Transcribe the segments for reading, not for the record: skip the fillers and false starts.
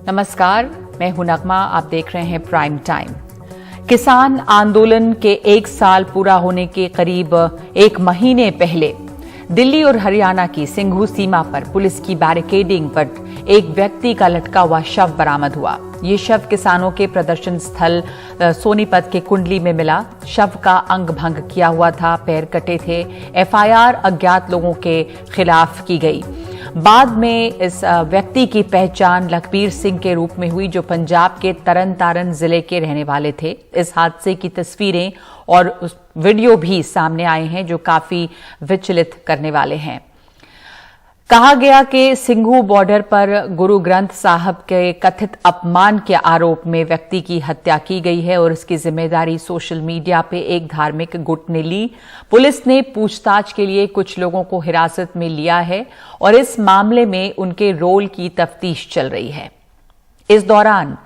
नमस्कार, मैं हूं नगमा। आप देख रहे हैं प्राइम टाइम। किसान आंदोलन के 1 साल पूरा होने के करीब 1 महीने पहले दिल्ली और हरियाणा की सिंघू सीमा पर पुलिस की बैरिकेडिंग पर एक व्यक्ति का लटका हुआ शव बरामद हुआ। ये शव किसानों के प्रदर्शन स्थल सोनीपत के कुंडली में मिला। शव का अंग भंग किया हुआ था, पैर कटे थे। एफआईआर अज्ञात लोगों के खिलाफ की गई। बाद में इस व्यक्ति की पहचान लखबीर सिंह के रूप में हुई, जो पंजाब के तरन तारण जिले के रहने वाले थे। इस हादसे की तस्वीरें और वीडियो भी सामने आए हैं जो काफी विचलित करने वाले हैं। कहा गया कि सिंघू बॉर्डर पर गुरु ग्रंथ साहब के कथित अपमान के आरोप में व्यक्ति की हत्या की गई है और इसकी जिम्मेदारी सोशल मीडिया पे एक धार्मिक गुट ने ली। पुलिस ने पूछताछ के लिए कुछ लोगों को हिरासत में लिया है और इस मामले में उनके रोल की तफ्तीश चल रही है। इस दौरान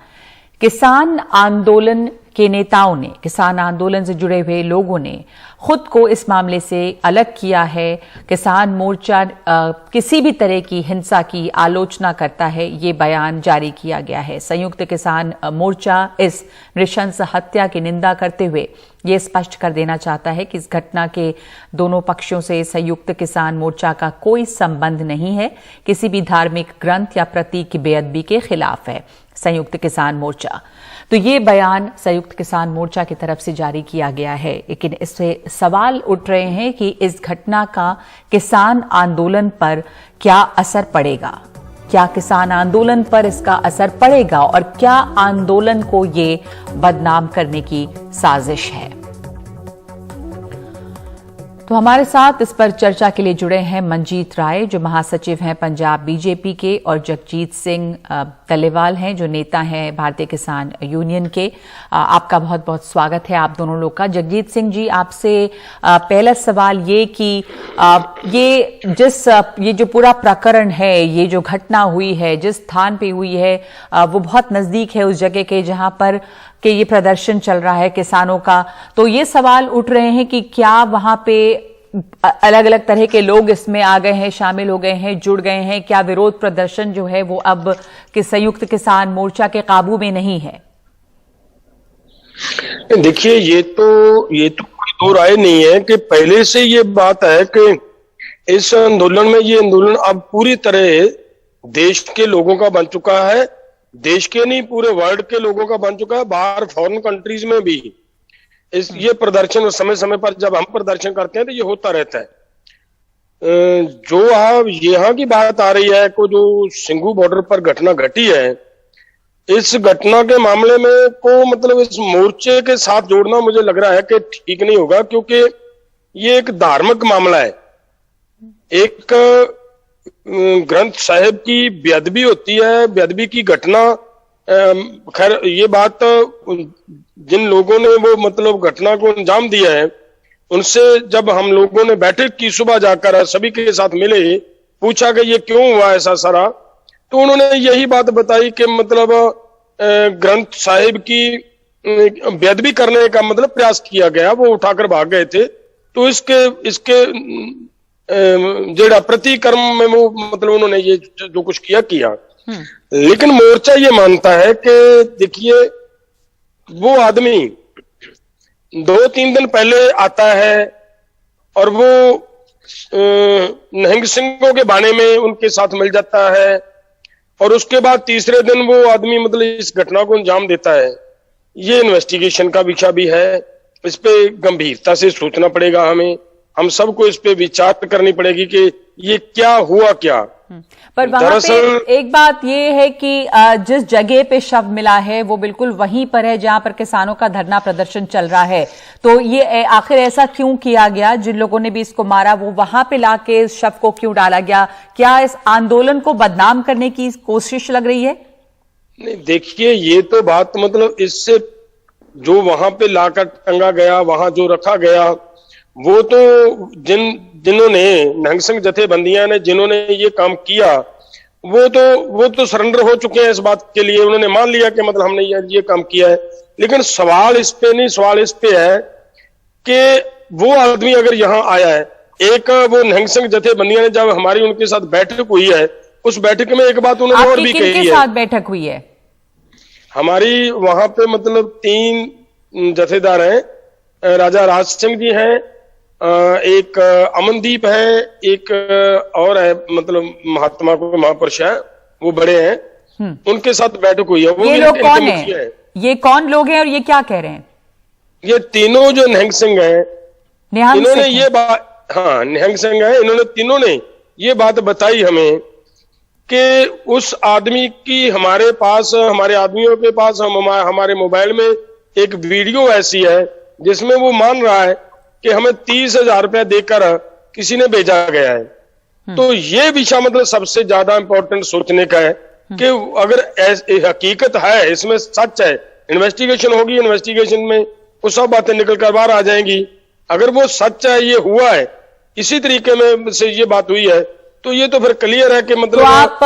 किसान आंदोलन के नेताओं ने, किसान आंदोलन से जुड़े हुए लोगों ने खुद को इस मामले से अलग किया है। किसान मोर्चा किसी भी तरह की हिंसा की आलोचना करता है, ये बयान जारी किया गया है। संयुक्त किसान मोर्चा इस नृशंस हत्या की निंदा करते हुए ये स्पष्ट कर देना चाहता है कि इस घटना के दोनों पक्षों से संयुक्त किसान मोर्चा का कोई संबंध नहीं है। किसी भी धार्मिक ग्रंथ या प्रतीक की बेअदबी के खिलाफ है संयुक्त किसान मोर्चा। तो ये बयान संयुक्त किसान मोर्चा की तरफ से जारी किया गया है, लेकिन इससे सवाल उठ रहे हैं कि इस घटना का किसान आंदोलन पर क्या असर पड़ेगा। क्या किसान आंदोलन पर इसका असर पड़ेगा और क्या आंदोलन को ये बदनाम करने की साजिश है। तो हमारे साथ इस पर चर्चा के लिए जुड़े हैं मंजीत राय, जो महासचिव हैं पंजाब बीजेपी के, और जगजीत सिंह तलेवाल हैं, जो नेता हैं भारतीय किसान यूनियन के। आपका बहुत बहुत स्वागत है आप दोनों लोग का। जगजीत सिंह जी, आपसे पहला सवाल ये कि ये जो पूरा प्रकरण है, ये जो घटना हुई है, जिस स्थान पे हुई है वो बहुत नजदीक है उस जगह के जहां पर कि ये प्रदर्शन चल रहा है किसानों का। तो ये सवाल उठ रहे हैं कि क्या वहां पे अलग अलग तरह के लोग इसमें आ गए हैं, शामिल हो गए हैं, जुड़ गए हैं। क्या विरोध प्रदर्शन जो है वो अब कि संयुक्त किसान मोर्चा के काबू में नहीं है? देखिए, ये तो कोई दो राय नहीं है कि पहले से ये बात है कि इस आंदोलन में, ये आंदोलन अब पूरी तरह देश के लोगों का बन चुका है। देश के नहीं, पूरे वर्ल्ड के लोगों का बन चुका है। बाहर फॉरेन कंट्रीज में भी ये प्रदर्शन समय समय पर जब हम प्रदर्शन करते हैं तो ये होता रहता है। जो आप यहाँ की बात आ रही है को जो सिंघू बॉर्डर पर घटना घटी है, इस घटना के मामले में को मतलब इस मोर्चे के साथ जोड़ना मुझे लग रहा है कि ठीक नहीं होगा, क्योंकि ये एक धार्मिक मामला है। एक ग्रंथ साहिब की बेअदबी होती है, बेअदबी की घटना। खैर, ये बात जिन लोगों ने वो मतलब घटना को अंजाम दिया है, उनसे जब हम लोगों ने बैठक की, सुबह जाकर सभी के साथ मिले, पूछा कि ये क्यों हुआ ऐसा सारा, तो उन्होंने यही बात बताई कि मतलब ग्रंथ साहिब की बेअदबी करने का मतलब प्रयास किया गया, वो उठाकर भाग गए थे। तो इसके जेड़ा प्रतिक्रम में वो मतलब उन्होंने ये जो कुछ किया। लेकिन मोर्चा ये मानता है कि देखिए, वो आदमी 2-3 दिन पहले आता है और वो निहंग सिंहों के बारे में उनके साथ मिल जाता है, और उसके बाद तीसरे दिन वो आदमी मतलब इस घटना को अंजाम देता है। ये इन्वेस्टिगेशन का विषय भी है। इस पे गंभीरता से सोचना पड़ेगा हमें। हम सबको इस पे विचार करनी पड़ेगी कि ये क्या हुआ क्या। पर वहां पे एक बात ये है कि जिस जगह पे शव मिला है वो बिल्कुल वहीं पर है जहां पर किसानों का धरना प्रदर्शन चल रहा है। तो ये आखिर ऐसा क्यों किया गया? जिन लोगों ने भी इसको मारा वो वहां पे लाके इस शव को क्यों डाला गया? क्या इस आंदोलन को बदनाम करने की कोशिश लग रही है? नहीं, देखिए, ये तो बात मतलब इससे जो वहां पे लाकर टंगा गया, वहां जो रखा गया, वो तो जिन्होंने निहंग सिंह जथेबंदियां ने जिन्होंने ये काम किया, वो तो सरेंडर हो चुके हैं इस बात के लिए। उन्होंने मान लिया कि मतलब हमने ये काम किया है। लेकिन सवाल इस पे नहीं, सवाल इस पे है कि वो आदमी अगर यहाँ आया है, एक वो निहंग सिंह जथेबंदियां ने जब हमारी उनके साथ बैठक हुई है, उस बैठक में एक बात उन्होंने और भी कही है। किनके साथ बैठक हुई है? हमारी वहां पे मतलब 3 जथेदार हैं। राजा राज सिंह जी हैं, एक अमनदीप है, एक और है, मतलब महात्मा को महापुरुष है, वो बड़े हैं, उनके साथ बैठक हुई है। वो ये लोग कौन है? ये कौन लोग हैं और ये क्या कह रहे हैं? ये तीनों जो निहंग सिंह है, इन्होंने ये बात, हाँ निहंग सिंह है, इन्होंने तीनों ने ये बात बताई हमें कि उस आदमी की हमारे पास, हमारे आदमियों के पास, हमारे मोबाइल में एक वीडियो ऐसी है जिसमें वो मान रहा है कि हमें 30,000 रुपया देकर किसी ने भेजा गया है। तो ये विषय मतलब सबसे ज्यादा इंपॉर्टेंट सोचने का है कि अगर हकीकत है, इसमें सच है, इन्वेस्टिगेशन होगी, इन्वेस्टिगेशन में वो सब बातें निकल कर बाहर आ जाएंगी। अगर वो सच है, ये हुआ है, इसी तरीके में से ये बात हुई है, तो ये तो फिर क्लियर है कि मतलब तो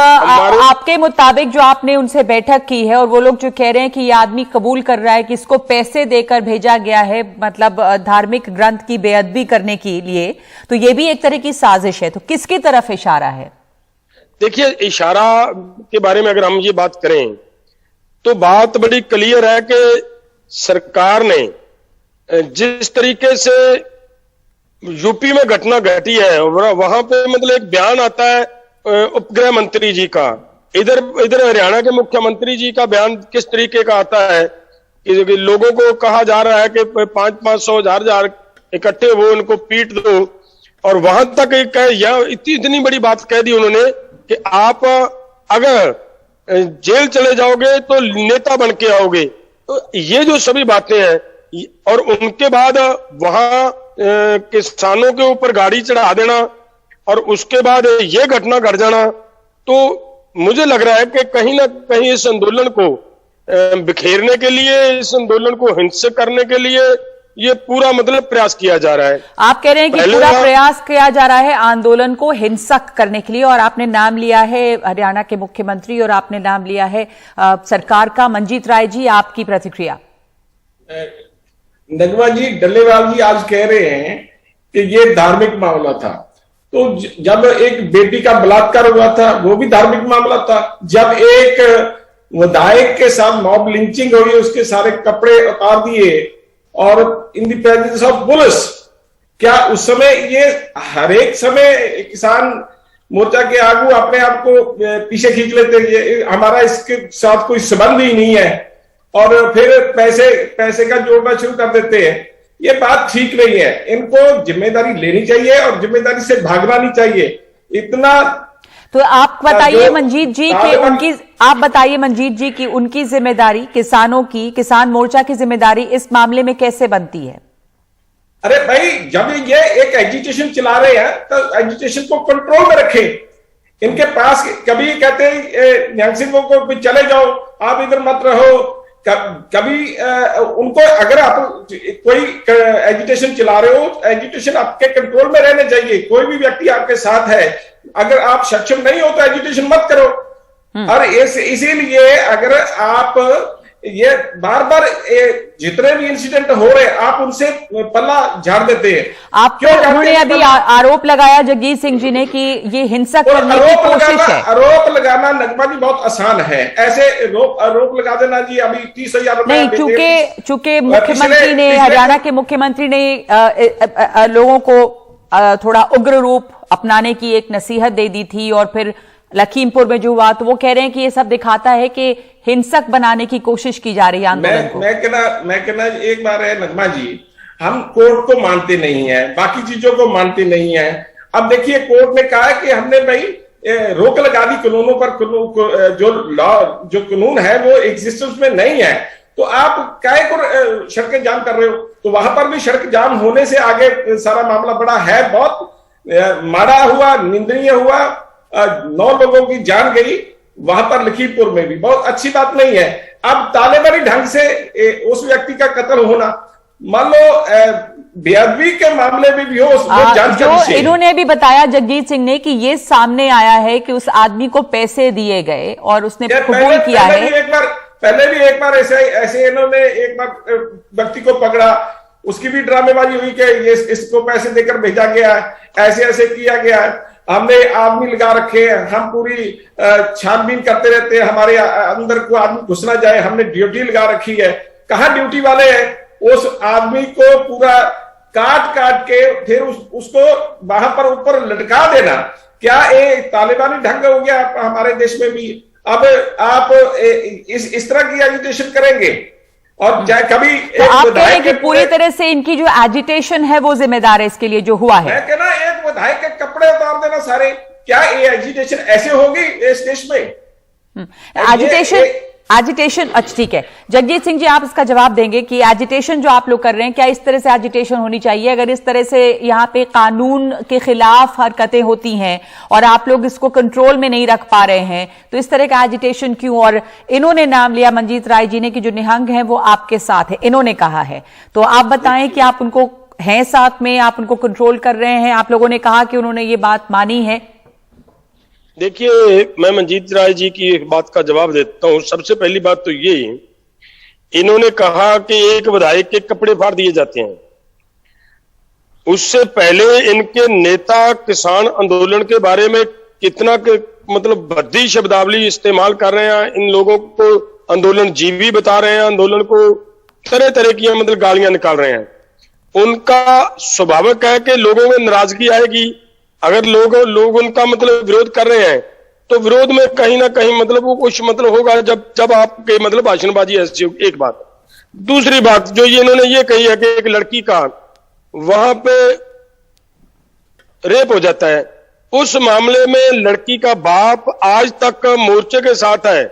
आपके मुताबिक जो आपने उनसे बैठक की है और वो लोग जो कह रहे हैं कि ये आदमी कबूल कर रहा है कि इसको पैसे देकर भेजा गया है, मतलब धार्मिक ग्रंथ की बेअदबी करने के लिए, तो ये भी एक तरह की साजिश है। तो किसकी तरफ इशारा है? देखिए, इशारा के बारे में अगर हम ये बात करें तो बात बड़ी क्लियर है कि सरकार ने जिस तरीके से यूपी में घटना घटी है, वहां पे मतलब एक बयान आता है उपगृह मंत्री जी का, इधर हरियाणा के मुख्यमंत्री जी का बयान किस तरीके का आता है कि लोगों को कहा जा रहा है कि 500-500 हजार इकट्ठे हो, उनको पीट दो, और वहां तक इतनी बड़ी बात कह दी उन्होंने कि आप अगर जेल चले जाओगे तो नेता बन के आओगे। तो ये जो सभी बातें हैं, और उनके बाद वहां किसानों के ऊपर गाड़ी चढ़ा देना और उसके बाद ये घटना घट जाना, तो मुझे लग रहा है कि कहीं ना कहीं इस आंदोलन को बिखेरने के लिए, इस आंदोलन को हिंसक करने के लिए ये पूरा मतलब प्रयास किया जा रहा है। आप कह रहे हैं कि पूरा प्रयास किया जा रहा है आंदोलन को हिंसक करने के लिए, और आपने नाम लिया है हरियाणा के मुख्यमंत्री और आपने नाम लिया है सरकार का। मंजीत राय जी, आपकी प्रतिक्रिया? नगमा जी, डल्लेवाल जी आज कह रहे हैं कि ये धार्मिक मामला था, तो जब एक बेटी का बलात्कार हुआ था वो भी धार्मिक मामला था। जब एक विधायक के साथ मॉब लिंचिंग हुई, उसके सारे कपड़े उतार दिए और in the presence of police, क्या उस समय ये हर एक समय किसान मोर्चा के आगू अपने आप को पीछे खींच लेते, ये हमारा इसके साथ कोई संबंध ही नहीं है, और फिर पैसे का जोड़ना शुरू कर देते हैं? ये बात ठीक नहीं है। इनको जिम्मेदारी लेनी चाहिए और जिम्मेदारी से भागना नहीं चाहिए। इतना तो आप बताइए मंजीत जी कि उनकी जिम्मेदारी, किसानों की, किसान मोर्चा की जिम्मेदारी इस मामले में कैसे बनती है? अरे भाई, जब ये एक एजिटेशन चला रहे हैं तो एजिटेशन को कंट्रोल में रखें। इनके पास कभी कहते हैं निहंग सिंह को चले जाओ, आप इधर मत रहो, कभी उनको, अगर आप कोई एजिटेशन चला रहे हो, एजिटेशन आपके कंट्रोल में रहने चाहिए। कोई भी व्यक्ति आपके साथ है, अगर आप सक्षम नहीं हो तो एजिटेशन मत करो। और इसीलिए अगर आप ये बार बार जितने भी इंसिडेंट हो रहे, आप उनसे पल्ला झाड़ देते हैं। आप क्यों? उन्होंने अभी आरोप लगाया जगजीत सिंह जी ने कि ये हिंसक करने की कोशिश है। आरोप लगाना नगमा जी बहुत आसान है, ऐसे आरोप लगा देना जी अभी 30,000 रुपए नहीं। चूंकि मुख्यमंत्री ने, हरियाणा के मुख्यमंत्री ने लोगों को थोड़ा उग्र रूप अपनाने की एक नसीहत दे दी थी, और फिर लखीमपुर में जो हुआ, तो वो कह रहे हैं कि ये सब दिखाता है कि हिंसक बनाने की कोशिश की जा रही है आंदोलन को। मैं कहना एक बार है नगमा जी, हम कोर्ट को मानते नहीं है, बाकी चीजों को मानते नहीं है। अब देखिए, कोर्ट ने कहा है कि हमने भाई रोक लगा दी कानूनों पर, जो कानून है वो एग्जिस्टेंस में नहीं है, तो आप काहे को सड़कें जाम कर रहे हो? तो वहां पर भी सड़क जाम होने से आगे सारा मामला बड़ा है, बहुत माड़ा हुआ, निंदनीय हुआ, 9 लोगों की जान गई वहां पर लखीमपुर में भी, बहुत अच्छी बात नहीं है। अब तालेबानी ढंग से उस व्यक्ति का कत्ल होना, मान लो बेअदबी के मामले में भी हो, जो इन्होंने भी बताया जगजीत सिंह ने कि ये सामने आया है कि उस आदमी को पैसे दिए गए और उसने कबूल किया है। पहले भी एक बार ऐसे इन्होंने एक बार व्यक्ति को पकड़ा, उसकी भी ड्रामेबाजी हुई कि ये इसको पैसे देकर भेजा गया है, ऐसे ऐसे किया गया है। हमने आदमी लगा रखे हैं, हम पूरी छानबीन करते रहते हैं, हमारे अंदर को आदमी घुस ना जाए, हमने ड्यूटी लगा रखी है। कहाँ ड्यूटी वाले हैं? उस आदमी को पूरा काट काट के फिर उसको वहां पर ऊपर लटका देना, क्या ये तालिबानी ढंग हो गया हमारे देश में भी? अब आप इस तरह की एजिटेशन करेंगे और कभी तो आप कह रहे हैं कि पूरी तरह से इनकी जो एजिटेशन है वो जिम्मेदार है इसके लिए जो हुआ है? मैं कहना एक विधायक के कपड़े उतार देना सारे, क्या ये एजिटेशन ऐसे होगी इस देश में? एजिटेशन अच्छा ठीक है, जगजीत सिंह जी आप इसका जवाब देंगे कि एजिटेशन जो आप लोग कर रहे हैं, क्या इस तरह से एजिटेशन होनी चाहिए? अगर इस तरह से यहाँ पे कानून के खिलाफ हरकतें होती हैं और आप लोग इसको कंट्रोल में नहीं रख पा रहे हैं, तो इस तरह का एजिटेशन क्यों? और इन्होंने नाम लिया मंजीत राय जी ने कि जो निहंग है वो आपके साथ है, इन्होंने कहा है, तो आप बताएं कि आप उनको हैं साथ में, आप उनको कंट्रोल कर रहे हैं? आप लोगों ने कहा कि उन्होंने ये बात मानी है। देखिए, मैं मंजीत राय जी की एक बात का जवाब देता हूं। सबसे पहली बात तो ये, इन्होंने कहा कि एक विधायक के कपड़े फाड़ दिए जाते हैं। उससे पहले इनके नेता किसान आंदोलन के बारे में कितना मतलब भद्दी शब्दावली इस्तेमाल कर रहे हैं, इन लोगों को आंदोलन जीवी बता रहे हैं, आंदोलन को तरह तरह की मतलब गालियां निकाल रहे हैं। उनका स्वाभाविक है कि लोगों में नाराजगी आएगी। अगर लोग उनका मतलब विरोध कर रहे हैं तो विरोध में कहीं ना कहीं मतलब वो कुछ मतलब होगा जब आपके मतलब भाषणबाजी ऐसी। एक बात, दूसरी बात जो ये इन्होंने ये कही है कि एक लड़की का वहां पे रेप हो जाता है, उस मामले में लड़की का बाप आज तक मोर्चे के साथ है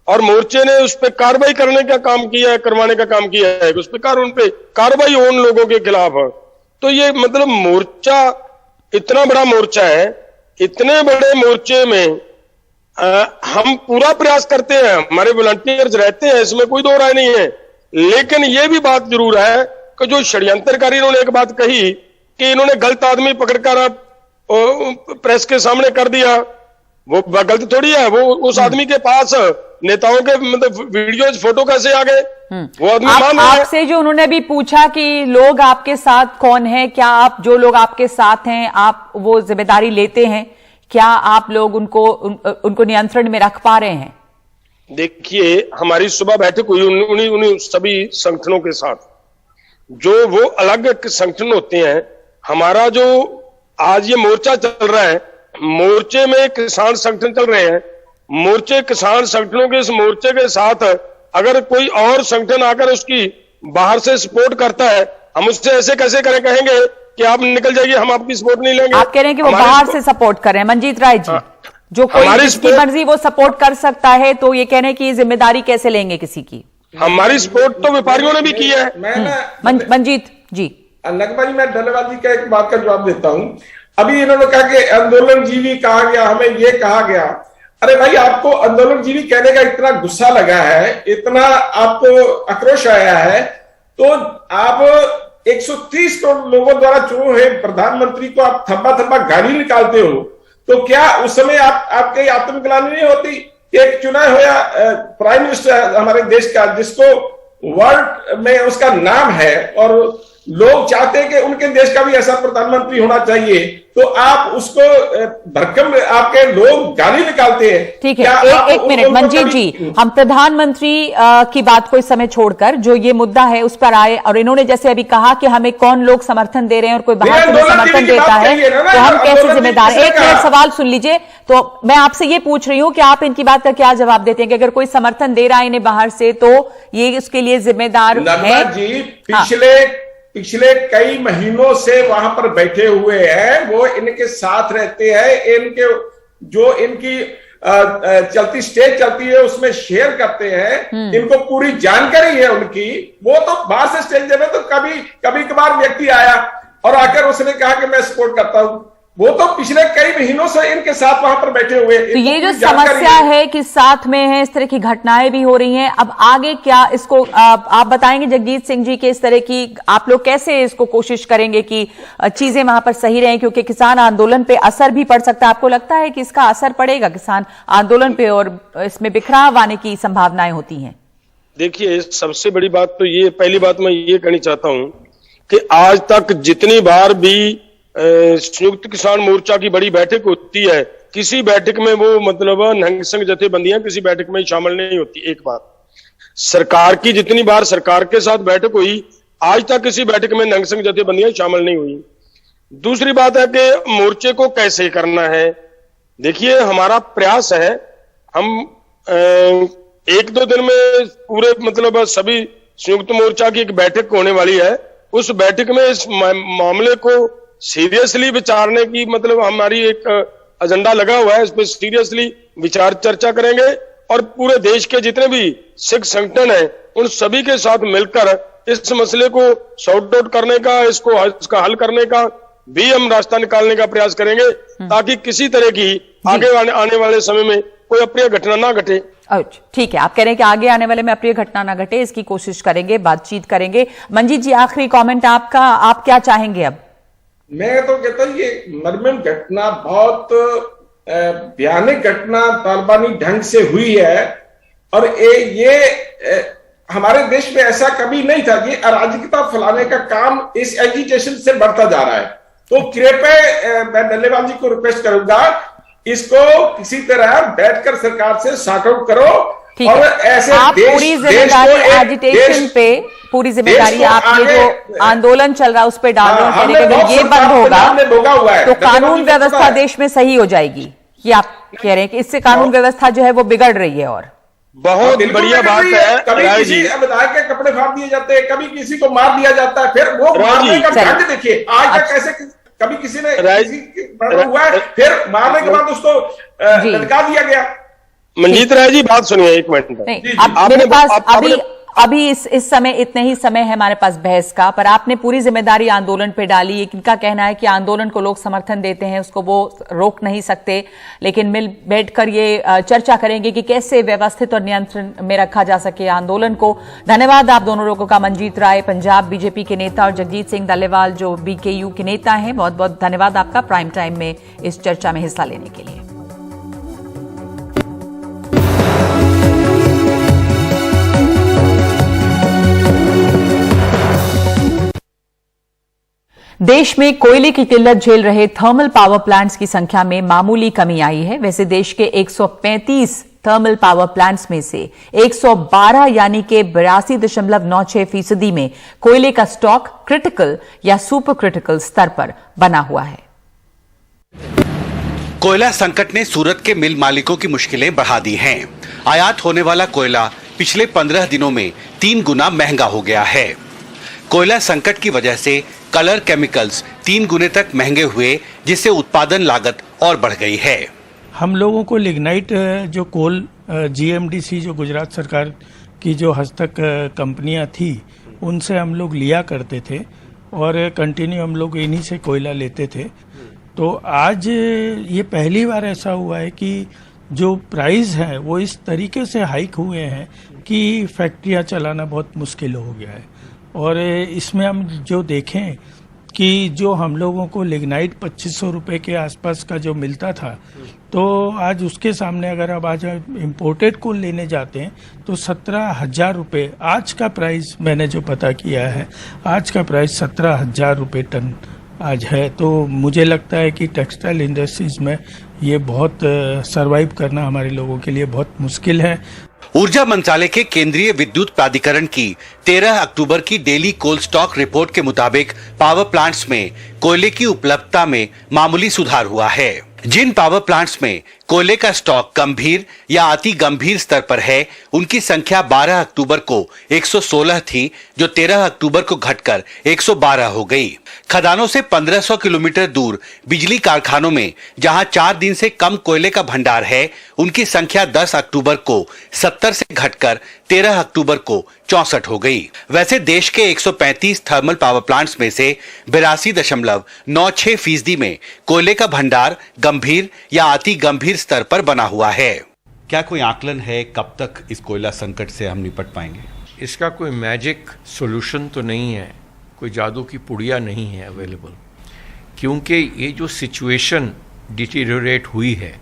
और मोर्चे ने उस पर कार्रवाई करने का काम किया है, करवाने का काम किया है, उस पर उन पे कार्रवाई हो उन लोगों के खिलाफ। तो ये मतलब मोर्चा इतना बड़ा मोर्चा है, इतने बड़े मोर्चे में हम पूरा प्रयास करते हैं, हमारे वॉलंटियर्स रहते हैं, इसमें कोई दो राय नहीं है। लेकिन यह भी बात जरूर है कि जो षड्यंत्रकारी, इन्होंने एक बात कही कि इन्होंने गलत आदमी पकड़कर प्रेस के सामने कर दिया, वो गलत थोड़ी है। वो उस आदमी के पास नेताओं के मतलब वीडियोज फोटो कैसे आ गए? वो आदमी मान रहा है। आपसे जो उन्होंने भी पूछा कि लोग आपके साथ कौन है, क्या आप जो लोग आपके साथ हैं आप वो जिम्मेदारी लेते हैं, क्या आप लोग उनको नियंत्रण में रख पा रहे हैं? देखिए, हमारी सुबह बैठक हुई उन्हीं सभी संगठनों के साथ, जो वो अलग संगठन होते हैं। हमारा जो आज ये मोर्चा चल रहा है, मोर्चे में किसान संगठन चल रहे हैं, मोर्चे किसान संगठनों के इस मोर्चे के साथ अगर कोई और संगठन आकर उसकी बाहर से सपोर्ट करता है, हम उससे ऐसे कैसे कहेंगे कि आप निकल जाइए, हम आपकी सपोर्ट नहीं लेंगे। आप कह रहे हैं कि वो बाहर से सपोर्ट कर रहे हैं। मंजीत राय जी, जो कोई जिसकी मर्जी वो सपोर्ट कर सकता है, तो ये कहने की जिम्मेदारी कैसे लेंगे किसी की? हमारी सपोर्ट तो व्यापारियों ने भी की है। मंजीत जी, नगमा जी, मैं धन्यवाद जी का एक बात का जवाब देता हूं। अभी इन्होंने कहा कि आंदोलन जीवी कहा गया, हमें ये कहा गया। अरे भाई, आपको आंदोलन जीवी कहने का इतना गुस्सा लगा है, इतना आपको आक्रोश आया है, तो आप 130 करोड़ लोगों द्वारा चुने हुए प्रधानमंत्री को आप थब्बा गाली निकालते हो, तो क्या उस समय आपके आत्मग्लानि नहीं होती? एक चुना हुआ प्राइम मिनिस्टर हमारे देश का, जिसको वर्ल्ड में उसका नाम है और लोग चाहते हैं कि उनके देश का भी ऐसा प्रधानमंत्री होना चाहिए, तो आप उसको भरकम आपके लोग गाली निकालते हैं। ठीक है, एक मिनट मंजीत जी, हम प्रधानमंत्री की बात को इस समय छोड़कर जो ये मुद्दा है उस पर आए, और इन्होंने जैसे अभी कहा कि हमें कौन लोग समर्थन दे रहे हैं और कोई बाहर से समर्थन देता है तो हम कैसे जिम्मेदार। एक मिनट सवाल सुन लीजिए। तो मैं आपसे ये पूछ रही हूं कि आप इनकी बात का क्या जवाब देते हैं कि अगर कोई समर्थन दे रहा है इन्हें बाहर से, तो ये उसके लिए जिम्मेदार है? जी, पिछले कई महीनों से वहां पर बैठे हुए हैं, वो इनके साथ रहते हैं, इनके जो इनकी चलती स्टेज चलती है उसमें शेयर करते हैं, इनको पूरी जानकारी है उनकी। वो तो बाहर से स्टेज में तो कभी कभार व्यक्ति आया और आकर उसने कहा कि मैं सपोर्ट करता हूं, वो तो पिछले कई महीनों से इनके साथ वहां पर बैठे हुए। तो ये जो समस्या है कि साथ में है, इस तरह की घटनाएं भी हो रही हैं, अब आगे क्या इसको आप बताएंगे जगजीत सिंह जी के इस तरह की आप लोग कैसे इसको कोशिश करेंगे कि चीजें वहां पर सही रहें, क्योंकि किसान आंदोलन पे असर भी पड़ सकता है। आपको लगता है कि इसका असर पड़ेगा किसान आंदोलन पे और इसमें बिखराव आने की संभावनाएं होती हैं? देखिए, सबसे बड़ी बात तो ये, पहली बात मैं ये कहनी चाहता हूं कि आज तक जितनी बार भी संयुक्त किसान मोर्चा की बड़ी बैठक होती है, किसी बैठक में वो मतलब नंग संग जथेबंदियां किसी बैठक में शामिल नहीं होती। एक बात, सरकार की जितनी बार सरकार के साथ बैठक हुई, आज तक किसी बैठक में नंग संग जथेबंदियां शामिल नहीं हुई। दूसरी बात है कि मोर्चे को कैसे करना है। देखिए, हमारा प्रयास है, हम एक दो दिन में पूरे मतलब सभी संयुक्त मोर्चा की एक बैठक होने वाली है, उस बैठक में इस मामले को सीरियसली विचारने की मतलब हमारी एक एजेंडा लगा हुआ है। इस पर सीरियसली विचार चर्चा करेंगे और पूरे देश के जितने भी सिख संगठन हैं उन सभी के साथ मिलकर इस मसले को सॉर्ट आउट करने का, इसका हल करने का भी हम रास्ता निकालने का प्रयास करेंगे, ताकि किसी तरह की आगे आने वाले समय में कोई अप्रिय घटना ना घटे। ठीक है, आप कह रहे हैं कि आगे आने वाले में अप्रिय घटना ना घटे, इसकी कोशिश करेंगे, बातचीत करेंगे। मंजीत जी, आखिरी कमेंट आपका, आप क्या चाहेंगे अब? मैं तो कहता हूं ये मर्मन घटना, बहुत भयानक घटना तालिबानी ढंग से हुई है और ये हमारे देश में ऐसा कभी नहीं था। ये अराजकता फैलाने का काम इस एजिटेशन से बढ़ता जा रहा है। तो कृपया मैं डल्लेवाल जी को रिक्वेस्ट करूंगा, इसको किसी तरह बैठकर सरकार से सॉर्ट आउट करो और ऐसे आप पूरी जिम्मेदारी एजिटेशन पे, पूरी जिम्मेदारी आप ये जो आंदोलन चल रहा है उस पे डाल रहे हैं, अगर ये बंद होगा तो कानून व्यवस्था देश में सही हो जाएगी। ये आप कह रहे हैं कि इससे कानून व्यवस्था जो है वो बिगड़ रही है। और बहुत बढ़िया बात है। कभी किसी विधायक के कपड़े फाड़ दिए जाते हैं, कभी किसी को मार दिया जाता है, फिर वो मारने का ढंग देखिए आज तक कैसे, कभी किसी ने हुआ है, फिर मारने के बाद उसको लटका दिया गया। मंजीत राय जी, बात सुनिए एक मिनट। अब मेरे पास अभी इस समय इतने ही समय है हमारे पास बहस का, पर आपने पूरी जिम्मेदारी आंदोलन पे डाली। इनका कहना है कि आंदोलन को लोग समर्थन देते हैं, उसको वो रोक नहीं सकते, लेकिन मिल बैठकर ये चर्चा करेंगे कि कैसे व्यवस्थित और नियंत्रण में रखा जा सके आंदोलन को। धन्यवाद आप दोनों लोगों का, मंजीत राय पंजाब बीजेपी के नेता और जगजीत सिंह डल्लेवाल जो बीकेयू के नेता हैं। बहुत बहुत धन्यवाद आपका प्राइम टाइम में इस चर्चा में हिस्सा लेने के लिए। देश में कोयले की किल्लत झेल रहे थर्मल पावर प्लांट्स की संख्या में मामूली कमी आई है। वैसे देश के 135 थर्मल पावर प्लांट्स में से 112 यानी कि 82.96% में कोयले का स्टॉक क्रिटिकल या सुपर क्रिटिकल स्तर पर बना हुआ है। कोयला संकट ने सूरत के मिल मालिकों की मुश्किलें बढ़ा दी हैं। आयात होने वाला कोयला पिछले 15 दिनों में 3 गुना महंगा हो गया है। कोयला संकट की वजह से कलर केमिकल्स 3 गुने तक महंगे हुए, जिससे उत्पादन लागत और बढ़ गई है। हम लोगों को लिग्नाइट जो कोल जीएमडीसी जो गुजरात सरकार की जो हस्तक कंपनियां थी, उनसे हम लोग लिया करते थे और कंटिन्यू हम लोग इन्हीं से कोयला लेते थे। तो आज ये पहली बार ऐसा हुआ है कि जो प्राइस है वो इस तरीके से हाइक हुए हैं कि फैक्ट्रियां चलाना बहुत मुश्किल हो गया है। और इसमें हम जो देखें कि जो हम लोगों को लिग्नाइट 2500 रुपये के आसपास का जो मिलता था, तो आज उसके सामने अगर अब आज इम्पोर्टेड कोल लेने जाते हैं तो 17,000 रुपये आज का प्राइस, मैंने जो पता किया है आज का प्राइस 17,000 रुपये टन आज है। तो मुझे लगता है कि टेक्सटाइल इंडस्ट्रीज में ये बहुत सरवाइव करना हमारे लोगों के लिए बहुत मुश्किल है। ऊर्जा मंत्रालय के केंद्रीय विद्युत प्राधिकरण की 13 अक्टूबर की डेली कोल स्टॉक रिपोर्ट के मुताबिक पावर प्लांट्स में कोयले की उपलब्धता में मामूली सुधार हुआ है। जिन पावर प्लांट्स में कोयले का स्टॉक गंभीर या अति गंभीर स्तर पर है, उनकी संख्या 12 अक्टूबर को 116 थी, जो 13 अक्टूबर को घटकर 112 हो गई। खदानों से 1500 किलोमीटर दूर बिजली कारखानों में जहां 4 दिन से कम कोयले का भंडार है, उनकी संख्या 10 अक्टूबर को 70 से घटकर 13 अक्टूबर को 64 हो गई। वैसे देश के 135 थर्मल पावर प्लांट्स में से 82.96% में कोयले का भंडार गंभीर या अति गंभीर स्तर पर बना हुआ है। क्या कोई आकलन है कब तक इस कोयला संकट से हम निपट पाएंगे? इसका कोई मैजिक सॉल्यूशन तो नहीं है, कोई जादू की पुड़िया नहीं है अवेलेबल, क्योंकि ये जो सिचुएशन डिटीरियोरेट हुई है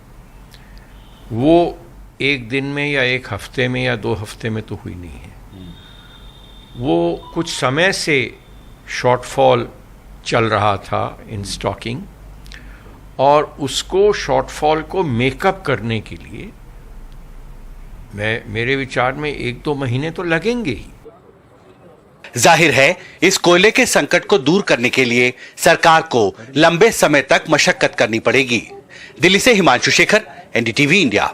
वो एक दिन में या एक हफ्ते में या 2 हफ्ते में तो हुई नहीं है। वो कुछ समय से शॉर्टफॉल चल रहा था इन स्टॉकिंग, और उसको शॉर्टफॉल को मेकअप करने के लिए मेरे विचार में 1-2 महीने तो लगेंगे ही। जाहिर है इस कोयले के संकट को दूर करने के लिए सरकार को लंबे समय तक मशक्कत करनी पड़ेगी। दिल्ली से हिमांशु शेखर, एनडीटीवी इंडिया।